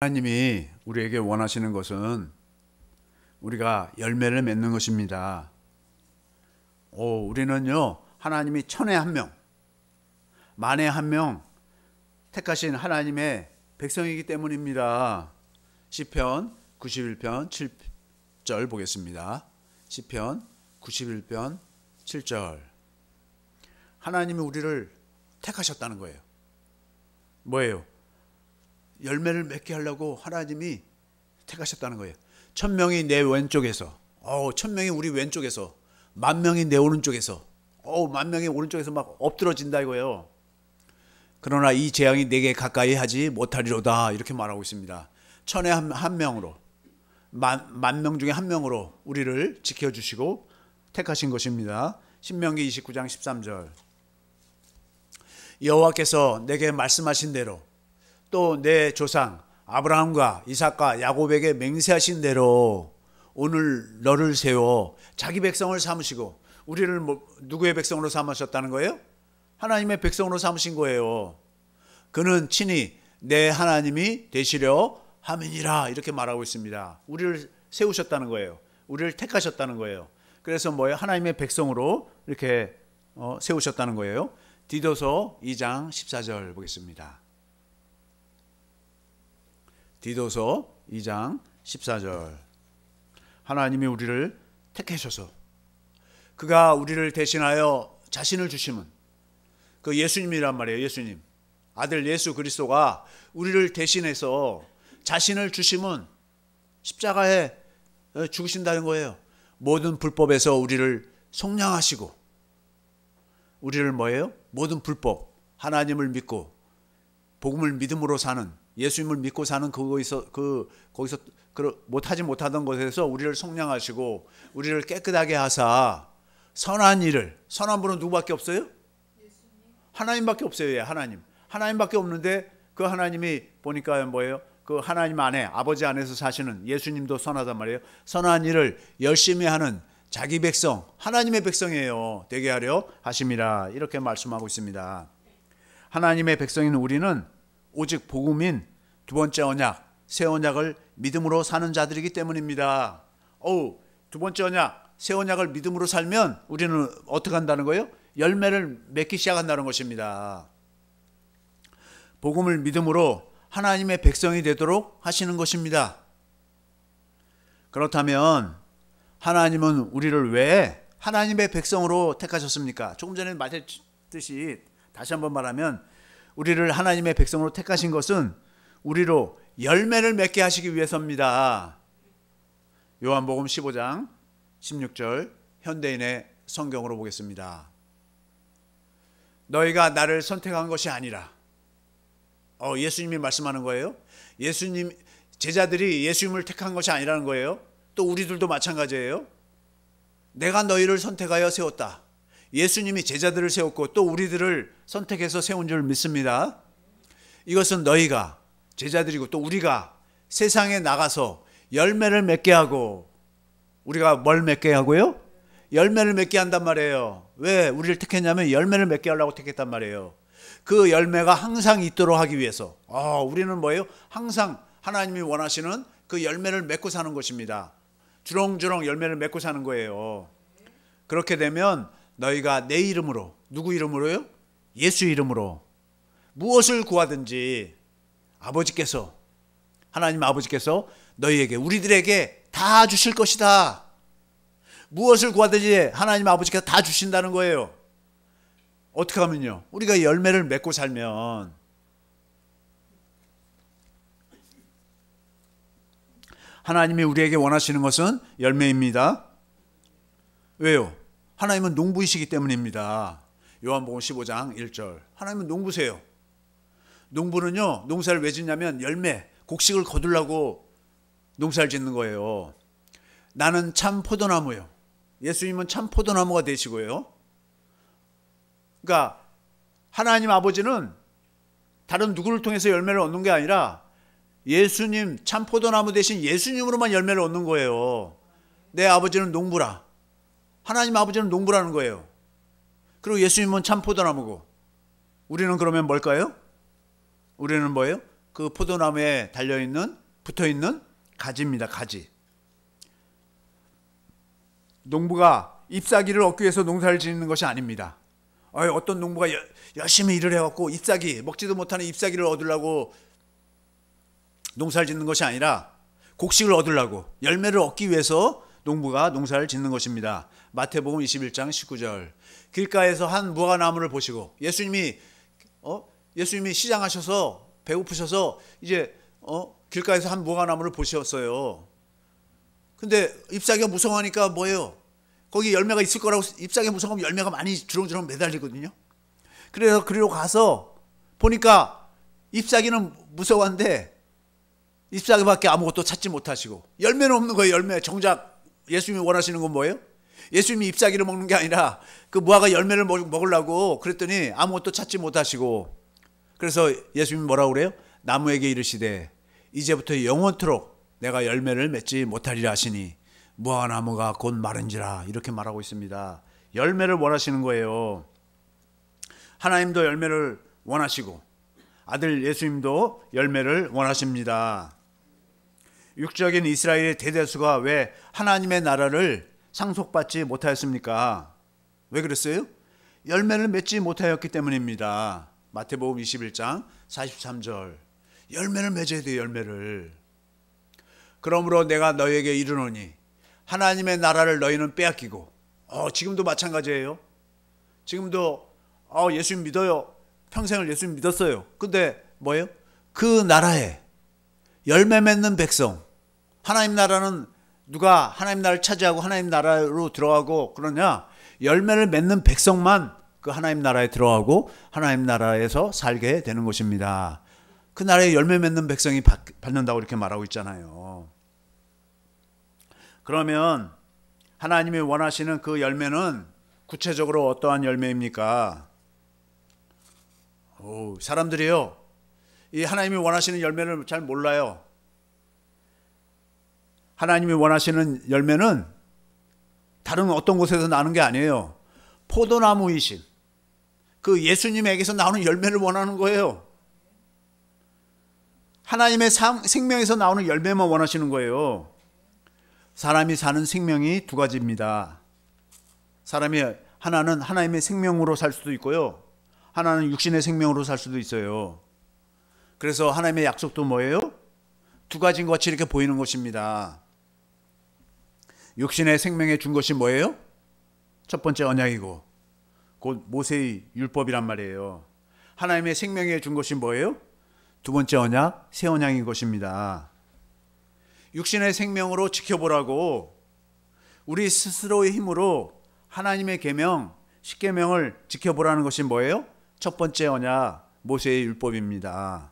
하나님이 우리에게 원하시는 것은 우리가 열매를 맺는 것입니다. 우리는요, 하나님이 천에 한 명, 만에 한 명 택하신 하나님의 백성이기 때문입니다. 시편 91편 7절 보겠습니다. 시편 91편 7절. 하나님이 우리를 택하셨다는 거예요. 뭐예요? 열매를 맺게 하려고 하나님이 택하셨다는 거예요. 1000명이 내 왼쪽에서, 1000명이 우리 왼쪽에서, 10,000명이 내 오른쪽에서, 10,000명이 오른쪽에서 막 엎드러진다 이거예요. 그러나 이 재앙이 내게 가까이 하지 못하리로다, 이렇게 말하고 있습니다. 천에 한 명으로, 10,000명 중에 한 명으로 우리를 지켜주시고 택하신 것입니다. 신명기 29장 13절. 여호와께서 내게 말씀하신 대로 또 내 조상 아브라함과 이삭과 야곱에게 맹세하신 대로 오늘 너를 세워 자기 백성을 삼으시고, 우리를 누구의 백성으로 삼으셨다는 거예요? 하나님의 백성으로 삼으신 거예요. 그는 친히 내 하나님이 되시려 함이니라, 이렇게 말하고 있습니다. 우리를 세우셨다는 거예요. 우리를 택하셨다는 거예요. 그래서 뭐예요? 하나님의 백성으로 이렇게 세우셨다는 거예요. 디도서 2장 14절 보겠습니다. 디도서 2장 14절. 하나님이 우리를 택하셔서 그가 우리를 대신하여 자신을 주심은 그 예수님이란 말이에요. 예수님, 아들 예수 그리스도가 우리를 대신해서 자신을 주심은 십자가에 죽으신다는 거예요. 모든 불법에서 우리를 속량하시고, 우리를 뭐예요? 모든 불법, 하나님을 믿고 복음을 믿음으로 사는, 예수님을 믿고 사는 거기서 못하던 것에서 우리를 속량하시고 우리를 깨끗하게 하사 선한 일을, 선한 분은 누구밖에 없어요? 하나님밖에 없어요. 하나님밖에 없는데 그 하나님이 보니까 뭐예요? 그 하나님 안에, 아버지 안에서 사시는 예수님도 선하단 말이에요. 선한 일을 열심히 하는 자기 백성, 하나님의 백성이에요. 되게 하려 하심이라, 이렇게 말씀하고 있습니다. 하나님의 백성인 우리는 오직 복음인 두 번째 언약, 새 언약을 믿음으로 사는 자들이기 때문입니다. 두 번째 언약, 새 언약을 믿음으로 살면 우리는 어떻게 한다는 거예요? 열매를 맺기 시작한다는 것입니다. 복음을 믿음으로 하나님의 백성이 되도록 하시는 것입니다. 그렇다면 하나님은 우리를 왜 하나님의 백성으로 택하셨습니까? 조금 전에 말했듯이 다시 한번 말하면, 우리를 하나님의 백성으로 택하신 것은 우리로 열매를 맺게 하시기 위해서입니다. 요한복음 15장 16절 현대인의 성경으로 보겠습니다. 너희가 나를 선택한 것이 아니라, 예수님이 말씀하는 거예요. 예수님, 제자들이 예수님을 택한 것이 아니라는 거예요. 또 우리들도 마찬가지예요. 내가 너희를 선택하여 세웠다. 예수님이 제자들을 세웠고 또 우리들을 선택해서 세운 줄 믿습니다. 이것은 너희가 제자들이고 또 우리가 세상에 나가서 열매를 맺게 하고, 우리가 뭘 맺게 하고요? 열매를 맺게 한단 말이에요. 왜 우리를 택했냐면 열매를 맺게 하려고 택했단 말이에요. 그 열매가 항상 있도록 하기 위해서. 우리는 뭐예요? 항상 하나님이 원하시는 그 열매를 맺고 사는 것입니다. 주렁주렁 열매를 맺고 사는 거예요. 그렇게 되면 너희가 내 이름으로, 누구 이름으로요? 예수 이름으로 무엇을 구하든지 아버지께서, 하나님 아버지께서 너희에게, 우리들에게 다 주실 것이다. 무엇을 구하든지 하나님 아버지께서 다 주신다는 거예요. 어떻게 하면요? 우리가 열매를 맺고 살면. 하나님이 우리에게 원하시는 것은 열매입니다. 왜요? 하나님은 농부이시기 때문입니다. 요한복음 15장 1절. 하나님은 농부세요. 농부는요, 농사를 왜 짓냐면 열매, 곡식을 거두려고 농사를 짓는 거예요. 나는 참 포도나무요. 예수님은 참 포도나무가 되시고요. 그러니까 하나님 아버지는 다른 누구를 통해서 열매를 얻는 게 아니라 예수님, 참 포도나무 대신 예수님으로만 열매를 얻는 거예요. 내 아버지는 농부라. 하나님 아버지는 농부라는 거예요. 그리고 예수님은 참 포도나무고, 우리는 그러면 뭘까요? 우리는 뭐예요? 그 포도나무에 달려있는 붙어있는 가지입니다. 가지. 농부가 잎사귀를 얻기 위해서 농사를 짓는 것이 아닙니다. 어떤 농부가 열심히 일을 해갖고 잎사귀, 먹지도 못하는 잎사귀를 얻으려고 농사를 짓는 것이 아니라 곡식을 얻으려고, 열매를 얻기 위해서 농부가 농사를 짓는 것입니다. 마태복음 21장 19절. 길가에서 한 무화과나무를 보시고, 예수님이 시장하셔서 배고프셔서 이제 길가에서 한 무화과나무를 보셨어요. 근데 잎사귀가 무성하니까 뭐예요? 거기 열매가 있을 거라고, 잎사귀가 무성하면 열매가 많이 주렁주렁 매달리거든요. 그래서 그리로 가서 보니까 잎사귀는 무성한데 잎사귀밖에 아무것도 찾지 못하시고, 열매는 없는 거예요. 열매. 정작 예수님이 원하시는 건 뭐예요? 예수님이 잎사귀를 먹는 게 아니라 그 무화과 열매를 먹으려고 그랬더니 아무것도 찾지 못하시고, 그래서 예수님이 뭐라고 그래요? 나무에게 이르시되 이제부터 영원토록 내가 열매를 맺지 못하리라 하시니 무화과나무가 곧 마른지라, 이렇게 말하고 있습니다. 열매를 원하시는 거예요. 하나님도 열매를 원하시고 아들 예수님도 열매를 원하십니다. 육적인 이스라엘의 대다수가 왜 하나님의 나라를 상속받지 못하였습니까? 왜 그랬어요? 열매를 맺지 못하였기 때문입니다. 마태복음 21장 43절. 열매를 맺어야 돼요. 열매를. 그러므로 내가 너희에게 이르노니 하나님의 나라를 너희는 빼앗기고, 지금도 마찬가지예요. 지금도 예수님 믿어요. 평생을 예수님 믿었어요. 근데 뭐예요? 그 나라에 열매 맺는 백성, 하나님 나라는 누가 하나님 나라를 차지하고 하나님 나라로 들어가고 그러냐? 열매를 맺는 백성만 그 하나님 나라에 들어가고 하나님 나라에서 살게 되는 것입니다. 그 나라에 열매 맺는 백성이 받는다고 이렇게 말하고 있잖아요. 그러면 하나님이 원하시는 그 열매는 구체적으로 어떠한 열매입니까? 사람들이요, 이 하나님이 원하시는 열매를 잘 몰라요. 하나님이 원하시는 열매는 다른 어떤 곳에서 나는 게 아니에요. 포도나무이신 그 예수님에게서 나오는 열매를 원하는 거예요. 하나님의 생명에서 나오는 열매만 원하시는 거예요. 사람이 사는 생명이 두 가지입니다. 사람이 하나는 하나님의 생명으로 살 수도 있고요, 하나는 육신의 생명으로 살 수도 있어요. 그래서 하나님의 약속도 뭐예요? 두 가지인 것 같이 이렇게 보이는 것입니다. 육신의 생명에 준 것이 뭐예요? 첫 번째 언약이고 곧 모세의 율법이란 말이에요. 하나님의 생명에 준 것이 뭐예요? 두 번째 언약, 새 언약인 것입니다. 육신의 생명으로 지켜보라고 우리 스스로의 힘으로 하나님의 계명, 십계명을 지켜보라는 것이 뭐예요? 첫 번째 언약, 모세의 율법입니다.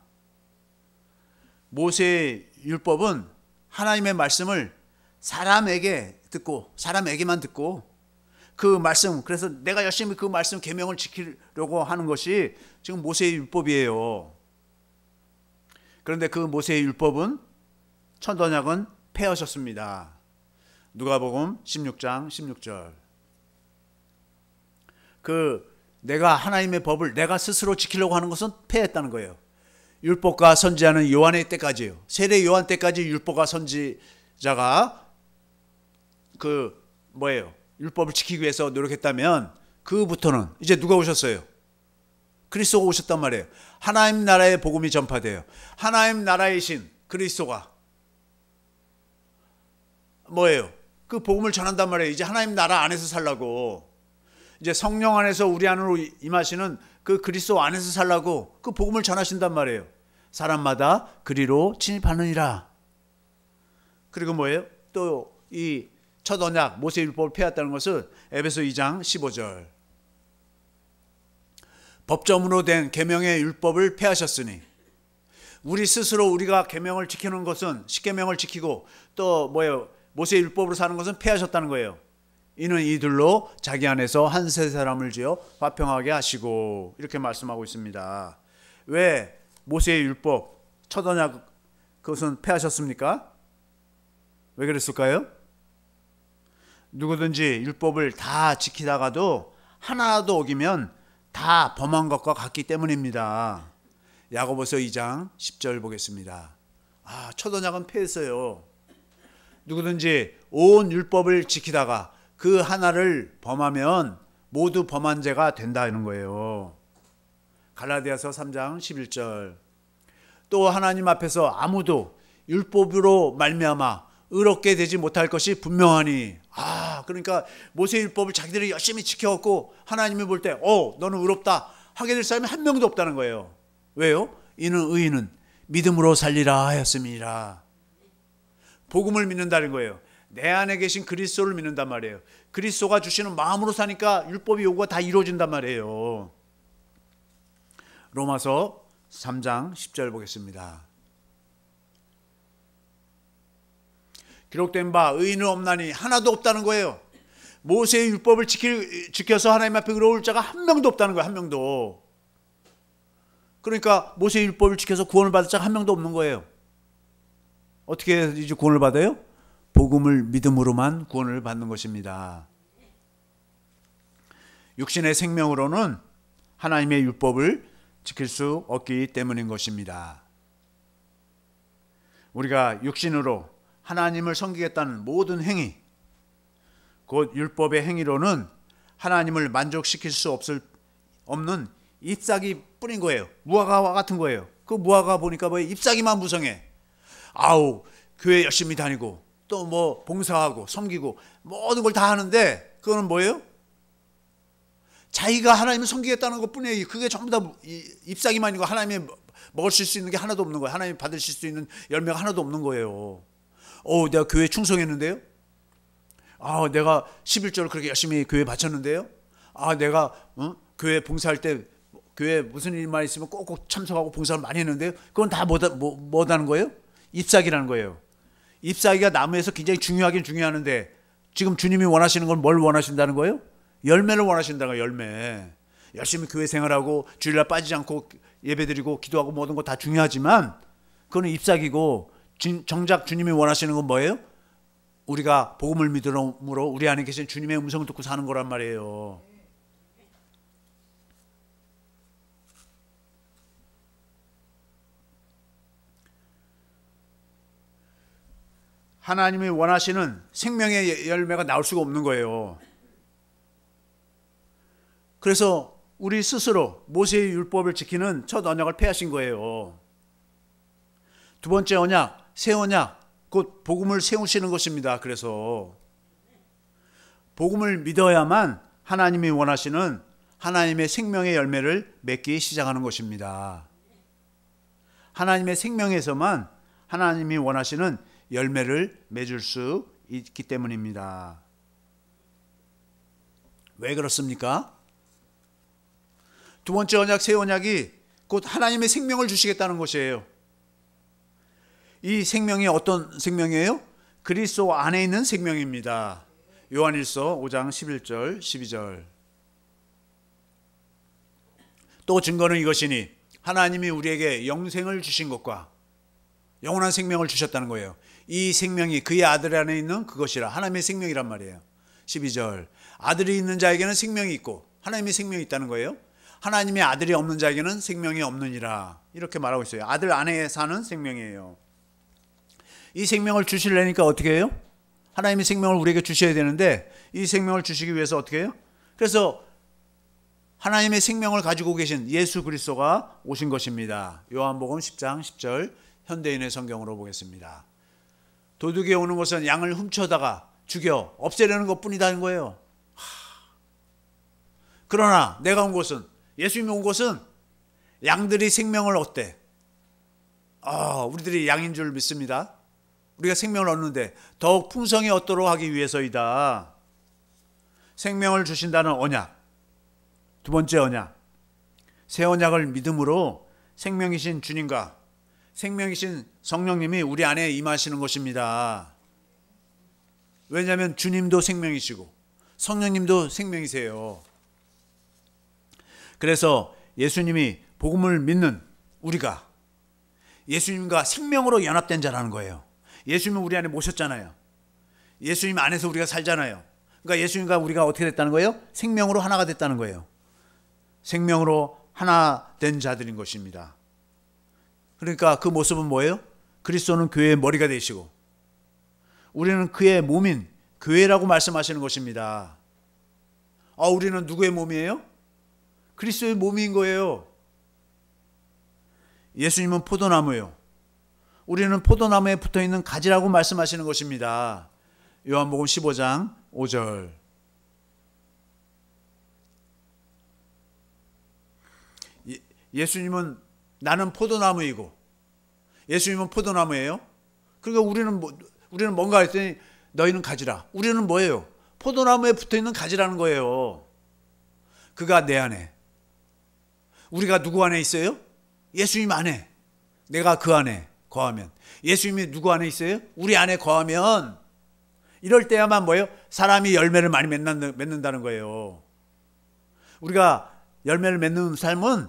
모세의 율법은 하나님의 말씀을 사람에게만 듣고 그 말씀, 그래서 내가 열심히 그 말씀 계명을 지키려고 하는 것이 지금 모세의 율법이에요. 그런데 그 모세의 율법은 첫 언약은 폐하셨습니다. 누가복음 16장 16절. 내가 하나님의 법을 내가 스스로 지키려고 하는 것은 폐했다는 거예요. 율법과 선지자는 요한의 때까지요. 세례 요한 때까지 율법과 선지자가 율법을 지키기 위해서 노력했다면 그부터는 이제 누가 오셨어요? 그리스도가 오셨단 말이에요. 하나님 나라의 복음이 전파돼요. 하나님 나라이신 그리스도가 뭐예요? 그 복음을 전한단 말이에요. 이제 하나님 나라 안에서 살라고, 이제 성령 안에서 우리 안으로 임하시는 그 그리스도 안에서 살라고 그 복음을 전하신단 말이에요. 사람마다 그리로 침입하느니라. 그리고 뭐예요? 또 이 첫 언약 모세의 율법을 폐했다는 것은 에베소 2장 15절. 법점으로 된 계명의 율법을 폐하셨으니, 우리 스스로 우리가 계명을 지키는 것은, 십계명을 지키고 또 모세의 율법으로 사는 것은 폐하셨다는 거예요. 이는 이들로 자기 안에서 한 세 사람을 지어 화평하게 하시고, 이렇게 말씀하고 있습니다. 왜 모세의 율법 첫 언약 그것은 폐하셨습니까? 왜 그랬을까요? 누구든지 율법을 다 지키다가도 하나라도 어기면 다 범한 것과 같기 때문입니다. 야고보서 2장 10절 보겠습니다. 첫 언약은 폐했어요. 누구든지 온 율법을 지키다가 그 하나를 범하면 모두 범한 죄가 된다는 거예요. 갈라디아서 3장 11절. 또 하나님 앞에서 아무도 율법으로 말미암아 의롭게 되지 못할 것이 분명하니. 그러니까 모세 율법을 자기들이 열심히 지켜왔고 하나님이 볼 때 너는 의롭다 하게 될 사람이 한 명도 없다는 거예요. 왜요? 이는 의인은 믿음으로 살리라 하였습니다. 복음을 믿는다는 거예요. 내 안에 계신 그리스도를 믿는단 말이에요. 그리스도가 주시는 마음으로 사니까 율법의 요구가 다 이루어진단 말이에요. 로마서 3장 10절 보겠습니다. 기록된 바 의인은 없나니 하나도 없다는 거예요. 모세의 율법을 지켜서 하나님 앞에 의로울 자가 한 명도 없다는 거예요. 한 명도. 그러니까 모세의 율법을 지켜서 구원을 받을 자가 한 명도 없는 거예요. 어떻게 이제 구원을 받아요? 복음을 믿음으로만 구원을 받는 것입니다. 육신의 생명으로는 하나님의 율법을 지킬 수 없기 때문인 것입니다. 우리가 육신으로 하나님을 섬기겠다는 모든 행위, 곧 율법의 행위로는 하나님을 만족시킬 수 없는 잎사귀 뿐인 거예요. 무화과와 같은 거예요. 그 무화과 보니까 뭐 잎사귀만 무성해. 교회 열심히 다니고 또 뭐 봉사하고 섬기고 모든 걸 다 하는데 그거는 뭐예요? 자기가 하나님을 섬기겠다는 것 뿐이에요. 그게 전부 다 잎사귀만이고 하나님이 먹으실 수 있는 게 하나도 없는 거예요. 하나님이 받으실 수 있는 열매가 하나도 없는 거예요. 내가 교회에 충성했는데요. 내가 11조를 그렇게 열심히 교회에 바쳤는데요. 내가 교회 봉사할 때 교회에 무슨 일만 있으면 꼭꼭 참석하고 봉사를 많이 했는데요. 그건 다 뭐다는 거예요? 잎사귀라는 거예요. 잎사귀가 나무에서 굉장히 중요하긴 중요하는데 지금 주님이 원하시는 건 뭘 원하신다는 거예요? 열매를 원하신다는 거예요. 열매. 열심히 교회 생활하고 주일날 빠지지 않고 예배드리고 기도하고 모든 거 다 중요하지만 그거는 잎사귀고 정작 주님이 원하시는 건 뭐예요? 우리가 복음을 믿음으로 우리 안에 계신 주님의 음성을 듣고 사는 거란 말이에요. 하나님이 원하시는 생명의 열매가 나올 수가 없는 거예요. 그래서 우리 스스로 모세의 율법을 지키는 첫 언약을 폐하신 거예요. 두 번째 언약, 새 언약, 곧 복음을 세우시는 것입니다. 그래서 복음을 믿어야만 하나님이 원하시는 하나님의 생명의 열매를 맺기 시작하는 것입니다. 하나님의 생명에서만 하나님이 원하시는 열매를 맺을 수 있기 때문입니다. 왜 그렇습니까? 두 번째 언약, 새 언약이 곧 하나님의 생명을 주시겠다는 것이에요. 이 생명이 어떤 생명이에요? 그리스도 안에 있는 생명입니다. 요한일서 5장 11절 12절. 또 증거는 이것이니 하나님이 우리에게 영생을 주신 것과 영원한 생명을 주셨다는 거예요. 이 생명이 그의 아들 안에 있는 그것이라. 하나님의 생명이란 말이에요. 12절. 아들이 있는 자에게는 생명이 있고 하나님의 생명이 있다는 거예요. 하나님의 아들이 없는 자에게는 생명이 없느니라. 이렇게 말하고 있어요. 아들 안에 사는 생명이에요. 이 생명을 주시려니까 어떻게 해요? 하나님의 생명을 우리에게 주셔야 되는데 이 생명을 주시기 위해서 어떻게 해요? 그래서 하나님의 생명을 가지고 계신 예수 그리스도가 오신 것입니다. 요한복음 10장 10절 현대인의 성경으로 보겠습니다. 도둑이 오는 것은 양을 훔쳐다가 죽여 없애려는 것뿐이다는 거예요. 그러나 내가 온 것은, 예수님이 온 것은 양들이 생명을 얻대. 우리들이 양인 줄 믿습니다. 우리가 생명을 얻는데 더욱 풍성히 얻도록 하기 위해서이다. 생명을 주신다는 언약. 두 번째 언약. 새 언약을 믿음으로 생명이신 주님과 생명이신 성령님이 우리 안에 임하시는 것입니다. 왜냐하면 주님도 생명이시고 성령님도 생명이세요. 그래서 예수님이 복음을 믿는 우리가 예수님과 생명으로 연합된 자라는 거예요. 예수님은 우리 안에 모셨잖아요. 예수님 안에서 우리가 살잖아요. 그러니까 예수님과 우리가 어떻게 됐다는 거예요? 생명으로 하나가 됐다는 거예요. 생명으로 하나 된 자들인 것입니다. 그러니까 그 모습은 뭐예요? 그리스도는 교회의 머리가 되시고 우리는 그의 몸인 교회라고 말씀하시는 것입니다. 우리는 누구의 몸이에요? 그리스도의 몸인 거예요. 예수님은 포도나무예요. 우리는 포도나무에 붙어있는 가지라고 말씀하시는 것입니다. 요한복음 15장 5절. 예수님은 나는 포도나무이고 예수님은 포도나무예요. 그러니까 우리는 뭔가 했더니 너희는 가지라. 우리는 뭐예요? 포도나무에 붙어있는 가지라는 거예요. 그가 내 안에. 우리가 누구 안에 있어요? 예수님 안에. 내가 그 안에 거하면. 예수님이 누구 안에 있어요? 우리 안에 거하면 이럴 때야만 뭐예요? 사람이 열매를 많이 맺는다는 거예요. 우리가 열매를 맺는 삶은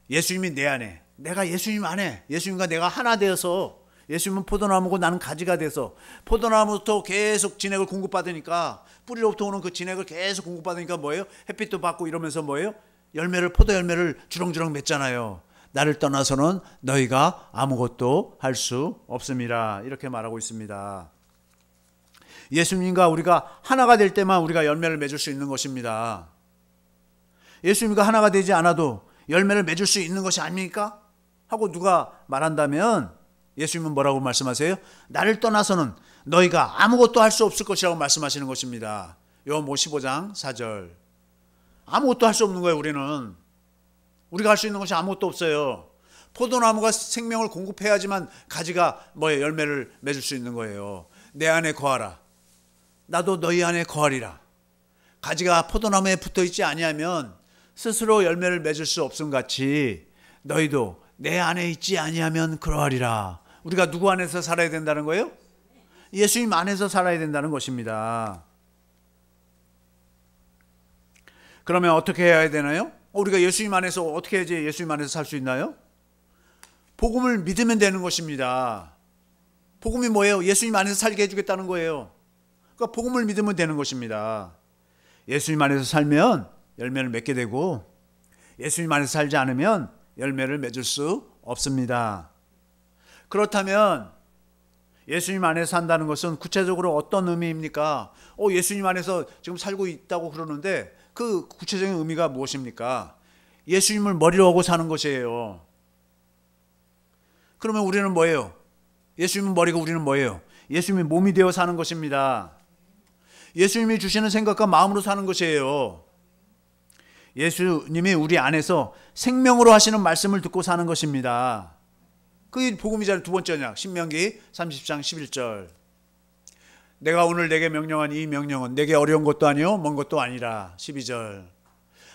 예수님이 내 안에, 내가 예수님 안에, 예수님과 내가 하나 되어서 예수님은 포도나무고 나는 가지가 돼서 포도나무부터 계속 진액을 공급받으니까 뿌리로부터 오는 그 진액을 계속 공급받으니까 뭐예요? 햇빛도 받고 이러면서 뭐예요? 포도 열매를 주렁주렁 맺잖아요. 나를 떠나서는 너희가 아무것도 할 수 없습니다. 이렇게 말하고 있습니다. 예수님과 우리가 하나가 될 때만 우리가 열매를 맺을 수 있는 것입니다. 예수님과 하나가 되지 않아도 열매를 맺을 수 있는 것이 아닙니까? 하고 누가 말한다면 예수님은 뭐라고 말씀하세요? 나를 떠나서는 너희가 아무것도 할 수 없을 것이라고 말씀하시는 것입니다. 요한복음 15장 4절. 아무것도 할 수 없는 거예요. 우리가 할 수 있는 것이 아무것도 없어요. 포도나무가 생명을 공급해야지만 가지가 열매를 맺을 수 있는 거예요. 내 안에 거하라. 나도 너희 안에 거하리라. 가지가 포도나무에 붙어있지 아니하면 스스로 열매를 맺을 수 없음 같이 너희도 내 안에 있지 아니하면 그러하리라. 우리가 누구 안에서 살아야 된다는 거예요? 예수님 안에서 살아야 된다는 것입니다. 그러면 어떻게 해야 되나요? 우리가 예수님 안에서 어떻게 해야지 예수님 안에서 살 수 있나요? 복음을 믿으면 되는 것입니다. 복음이 뭐예요? 예수님 안에서 살게 해주겠다는 거예요. 그러니까 복음을 믿으면 되는 것입니다. 예수님 안에서 살면 열매를 맺게 되고 예수님 안에서 살지 않으면 열매를 맺을 수 없습니다. 그렇다면 예수님 안에서 산다는 것은 구체적으로 어떤 의미입니까? 예수님 안에서 지금 살고 있다고 그러는데 그 구체적인 의미가 무엇입니까? 예수님을 머리로 하고 사는 것이에요. 그러면 우리는 뭐예요? 예수님은 머리고 우리는 뭐예요? 예수님이 몸이 되어 사는 것입니다. 예수님이 주시는 생각과 마음으로 사는 것이에요. 예수님이 우리 안에서 생명으로 하시는 말씀을 듣고 사는 것입니다. 그게 복음이잖아요. 두 번째 언약 신명기 30장 11절. 내가 오늘 내게 명령한 이 명령은 내게 어려운 것도 아니요 먼 것도 아니라. 12절.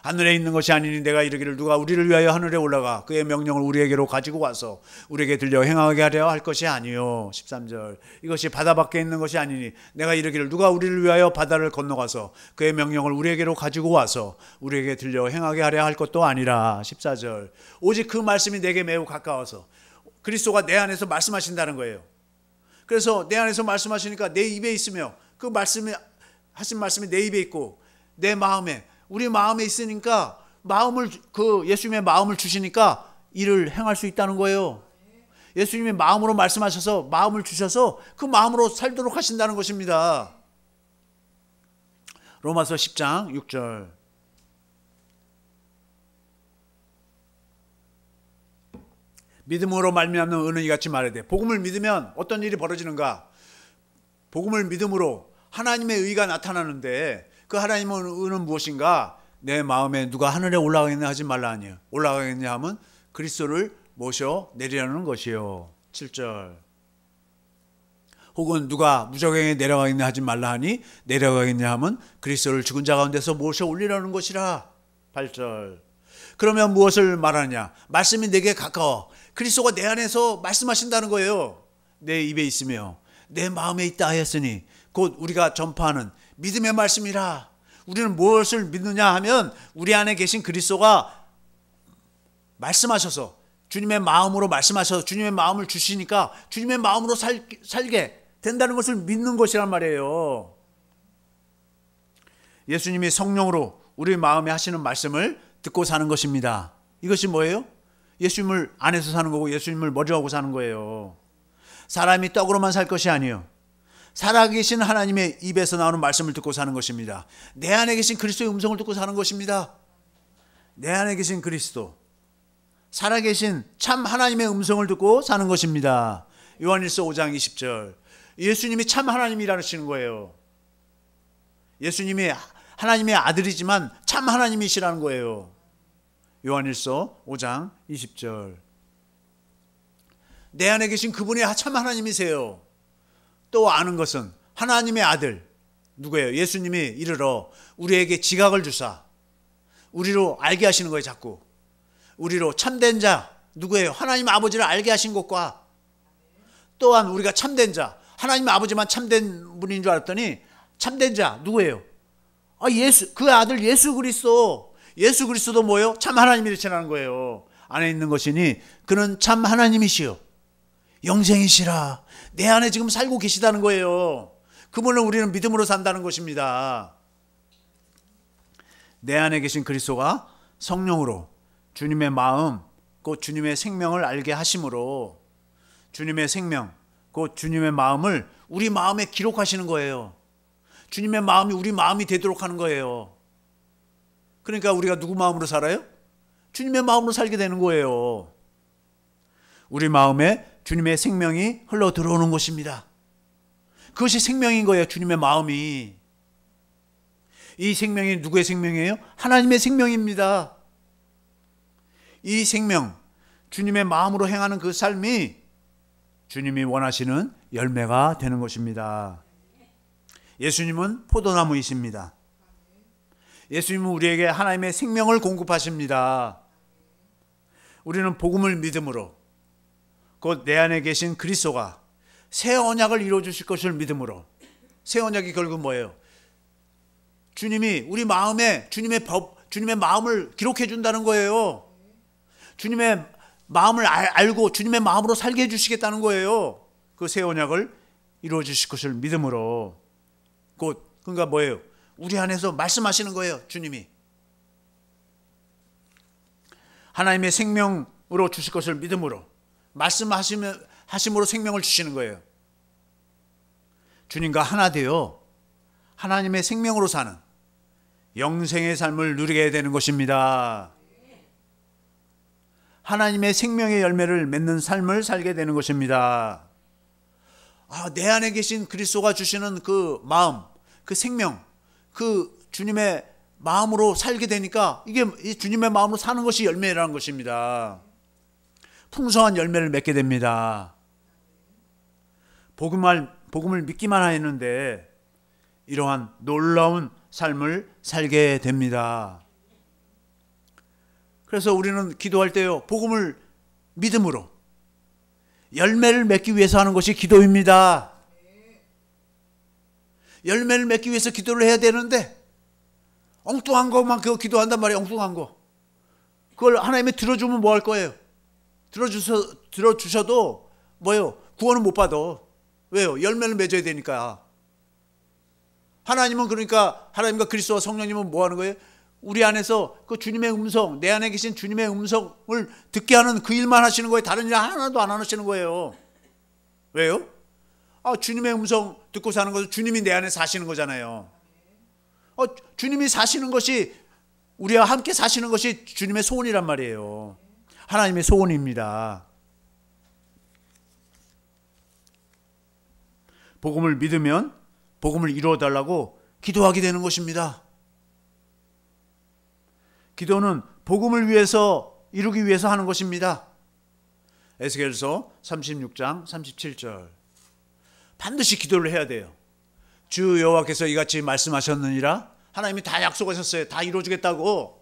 하늘에 있는 것이 아니니 내가 이르기를 누가 우리를 위하여 하늘에 올라가 그의 명령을 우리에게로 가지고 와서 우리에게 들려 행하게 하려 할 것이 아니요. 13절. 이것이 바다 밖에 있는 것이 아니니 내가 이르기를 누가 우리를 위하여 바다를 건너가서 그의 명령을 우리에게로 가지고 와서 우리에게 들려 행하게 하려 할 것도 아니라. 14절. 오직 그 말씀이 내게 매우 가까워서 그리스도가 내 안에서 말씀하신다는 거예요. 그래서 내 안에서 말씀하시니까 내 입에 있으며 그 말씀이 하신 말씀이 내 입에 있고 내 마음에 우리 마음에 있으니까 예수님의 마음을 주시니까 이를 행할 수 있다는 거예요. 예수님이 마음으로 말씀하셔서 마음을 주셔서 그 마음으로 살도록 하신다는 것입니다. 로마서 10장 6절. 믿음으로 말미암는 의는 이같이 말하되 복음을 믿으면 어떤 일이 벌어지는가? 복음을 믿음으로 하나님의 의가 나타나는데 그 하나님의 의는 무엇인가? 내 마음에 누가 하늘에 올라가겠냐 하지 말라 하니요. 올라가겠냐 하면 그리스도를 모셔 내리려는 것이요. 7절. 혹은 누가 무저갱에 내려가겠냐 하지 말라 하니 내려가겠냐 하면 그리스도를 죽은 자 가운데서 모셔 올리려는 것이라. 8절. 그러면 무엇을 말하냐? 말씀이 내게 가까워. 그리스도가 내 안에서 말씀하신다는 거예요. 내 입에 있으며 내 마음에 있다 하였으니 곧 우리가 전파하는 믿음의 말씀이라. 우리는 무엇을 믿느냐 하면 우리 안에 계신 그리스도가 말씀하셔서 주님의 마음으로 말씀하셔서 주님의 마음을 주시니까 주님의 마음으로 살게 된다는 것을 믿는 것이란 말이에요. 예수님이 성령으로 우리 마음에 하시는 말씀을 듣고 사는 것입니다. 이것이 뭐예요? 예수님을 안에서 사는 거고 예수님을 머리하고 사는 거예요. 사람이 떡으로만 살 것이 아니에요. 살아계신 하나님의 입에서 나오는 말씀을 듣고 사는 것입니다. 내 안에 계신 그리스도의 음성을 듣고 사는 것입니다. 내 안에 계신 그리스도, 살아계신 참 하나님의 음성을 듣고 사는 것입니다. 요한일서 5장 20절. 예수님이 참 하나님이라시는 거예요. 예수님이 하나님의 아들이지만 참 하나님이시라는 거예요. 요한일서 5장 20절. 내 안에 계신 그분이 참 하나님이세요. 또 아는 것은 하나님의 아들 누구예요? 예수님이 이르러 우리에게 지각을 주사 우리로 알게 하시는 거예요. 자꾸 우리로 참된 자 누구예요? 하나님 아버지를 알게 하신 것과 또한 우리가 참된 자, 하나님 아버지만 참된 분인 줄 알았더니 참된 자 누구예요? 예수, 그 아들 예수 그리스도. 예수 그리스도도 뭐예요? 참 하나님이시라는 거예요. 안에 있는 것이니 그는 참 하나님이시요 영생이시라. 내 안에 지금 살고 계시다는 거예요. 그분을 우리는 믿음으로 산다는 것입니다. 내 안에 계신 그리스도가 성령으로 주님의 마음 곧 주님의 생명을 알게 하심으로 주님의 생명 곧 주님의 마음을 우리 마음에 기록하시는 거예요. 주님의 마음이 우리 마음이 되도록 하는 거예요. 그러니까 우리가 누구 마음으로 살아요? 주님의 마음으로 살게 되는 거예요. 우리 마음에 주님의 생명이 흘러 들어오는 것입니다. 그것이 생명인 거예요. 주님의 마음이. 이 생명이 누구의 생명이에요? 하나님의 생명입니다. 이 생명, 주님의 마음으로 행하는 그 삶이 주님이 원하시는 열매가 되는 것입니다. 예수님은 포도나무이십니다. 예수님은 우리에게 하나님의 생명을 공급하십니다. 우리는 복음을 믿음으로 곧 내 안에 계신 그리스도가 새 언약을 이루어 주실 것을 믿음으로. 새 언약이 결국 뭐예요? 주님이 우리 마음에 주님의 법, 주님의 마음을 기록해 준다는 거예요. 주님의 마음을 알고 주님의 마음으로 살게 해주시겠다는 거예요. 그 새 언약을 이루어 주실 것을 믿음으로. 곧 그러니까 뭐예요? 우리 안에서 말씀하시는 거예요. 주님이 하나님의 생명으로 주실 것을 믿음으로 말씀하심으로 생명을 주시는 거예요. 주님과 하나 되어 하나님의 생명으로 사는 영생의 삶을 누리게 되는 것입니다. 하나님의 생명의 열매를 맺는 삶을 살게 되는 것입니다. 내 안에 계신 그리스도가 주시는 그 마음, 그 생명, 그 주님의 마음으로 살게 되니까 이게 주님의 마음으로 사는 것이 열매라는 것입니다. 풍성한 열매를 맺게 됩니다. 복음을 믿기만 하였는데 이러한 놀라운 삶을 살게 됩니다. 그래서 우리는 기도할 때요, 복음을 믿음으로 열매를 맺기 위해서 하는 것이 기도입니다. 열매를 맺기 위해서 기도를 해야 되는데 엉뚱한 것만 그거 기도한단 말이에요. 엉뚱한 거. 그걸 하나님이 들어주면 뭐 할 거예요? 들어주셔도 뭐예요? 구원은 못 받아. 왜요? 열매를 맺어야 되니까. 하나님은 그러니까 하나님과 그리스도와 성령님은 뭐 하는 거예요? 우리 안에서 그 주님의 음성, 내 안에 계신 주님의 음성을 듣게 하는 그 일만 하시는 거예요. 다른 일 하나도 안 하시는 거예요. 왜요? 주님의 음성 듣고 사는 것은 주님이 내 안에 사시는 거잖아요. 주님이 사시는 것이, 우리와 함께 사시는 것이 주님의 소원이란 말이에요. 하나님의 소원입니다. 복음을 믿으면 복음을 이루어 달라고 기도하게 되는 것입니다. 기도는 복음을 위해서 이루기 위해서 하는 것입니다. 에스겔서 36장 37절. 반드시 기도를 해야 돼요. 주 여호와께서 이같이 말씀하셨느니라. 하나님이 다 약속하셨어요. 다 이루어주겠다고.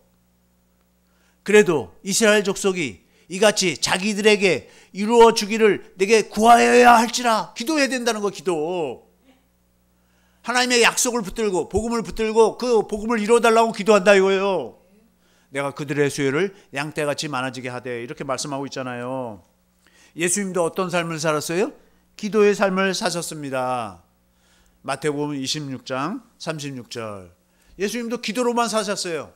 그래도 이스라엘 족속이 이같이 자기들에게 이루어주기를 내게 구하여야 할지라. 기도해야 된다는 거. 기도. 하나님의 약속을 붙들고 복음을 붙들고 그 복음을 이루어달라고 기도한다 이거예요. 내가 그들의 수요를 양떼같이 많아지게 하되, 이렇게 말씀하고 있잖아요. 예수님도 어떤 삶을 살았어요? 기도의 삶을 사셨습니다. 마태복음 26장 36절. 예수님도 기도로만 사셨어요.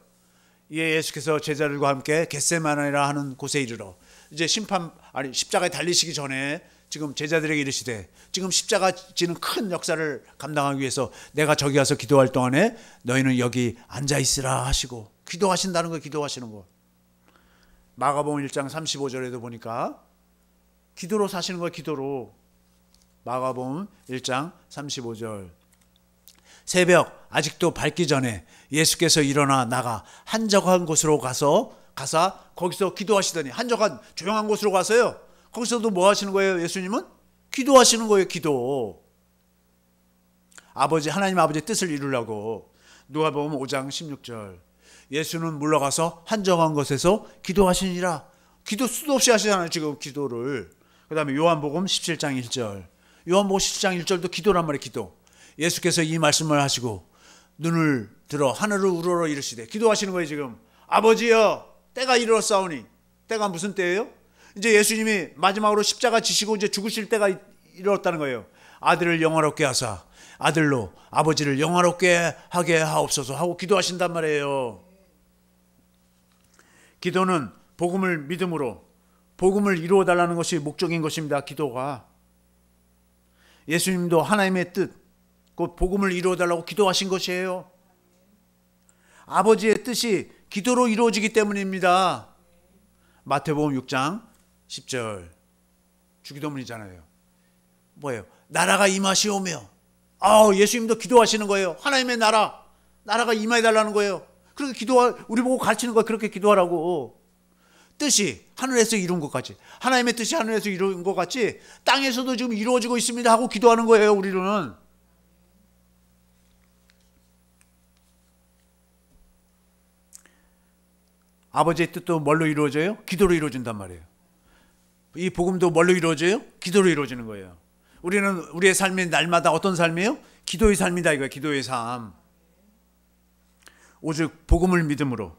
예수께서 제자들과 함께 겟세마네라 하는 곳에 이르러 이제 십자가에 달리시기 전에 지금 제자들에게 이르시되 지금 십자가 지는 큰 역사를 감당하기 위해서 내가 저기 가서 기도할 동안에 너희는 여기 앉아 있으라 하시고 기도하신다는 거, 기도하시는 거. 마가복음 1장 35절에도 보니까 기도로 사시는 거예요. 기도로. 마가복음 1장 35절. 새벽 아직도 밝기 전에 예수께서 일어나 나가 한적한 곳으로 가사 거기서 기도하시더니, 한적한 조용한 곳으로 가서요. 거기서도 뭐 하시는 거예요? 예수님은 기도하시는 거예요. 기도. 하나님 아버지의 뜻을 이루려고. 누가복음 5장 16절. 예수는 물러가서 한적한 곳에서 기도하시니라. 기도 수도 없이 하시잖아요. 지금 기도를. 그 다음에 요한복음 17장 1절. 요한복음 17장 1절도 기도란 말이에요. 기도. 예수께서 이 말씀을 하시고 눈을 들어 하늘을 우러러 이르시되, 기도하시는 거예요. 지금 아버지여 때가 이르렀사오니. 때가 무슨 때예요? 이제 예수님이 마지막으로 십자가 지시고 이제 죽으실 때가 이르렀다는 거예요. 아들을 영화롭게 하사 아들로 아버지를 영화롭게 하게 하옵소서 하고 기도하신단 말이에요. 기도는 복음을 믿음으로 복음을 이루어 달라는 것이 목적인 것입니다. 기도가. 예수님도 하나님의 뜻, 곧 복음을 이루어 달라고 기도하신 것이에요. 아버지의 뜻이 기도로 이루어지기 때문입니다. 마태복음 6장 10절 주기도문이잖아요. 뭐예요? 나라가 임하시오며. 예수님도 기도하시는 거예요. 하나님의 나라가 임하여 달라는 거예요. 그렇게 우리 보고 가르치는 거예요. 그렇게 기도하라고. 뜻이 하늘에서 이룬 것 같이, 하나님의 뜻이 하늘에서 이룬 것 같이 땅에서도 지금 이루어지고 있습니다 하고 기도하는 거예요. 우리는. 아버지의 뜻도 뭘로 이루어져요? 기도로 이루어진단 말이에요. 이 복음도 뭘로 이루어져요? 기도로 이루어지는 거예요. 우리는 우리의 삶이 날마다 어떤 삶이에요? 기도의 삶이다 이거예요. 기도의 삶. 오직 복음을 믿음으로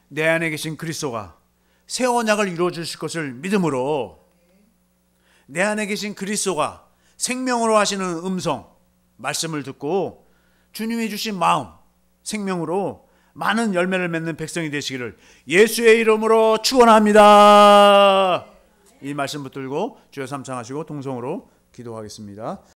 내 안에 계신 그리스도가 새 언약을 이루어 주실 것을 믿음으로, 내 안에 계신 그리스도가 생명으로 하시는 음성 말씀을 듣고 주님이 주신 마음 생명으로 많은 열매를 맺는 백성이 되시기를 예수의 이름으로 축원합니다. 이 말씀 붙들고 주여 삼창하시고 동성으로 기도하겠습니다.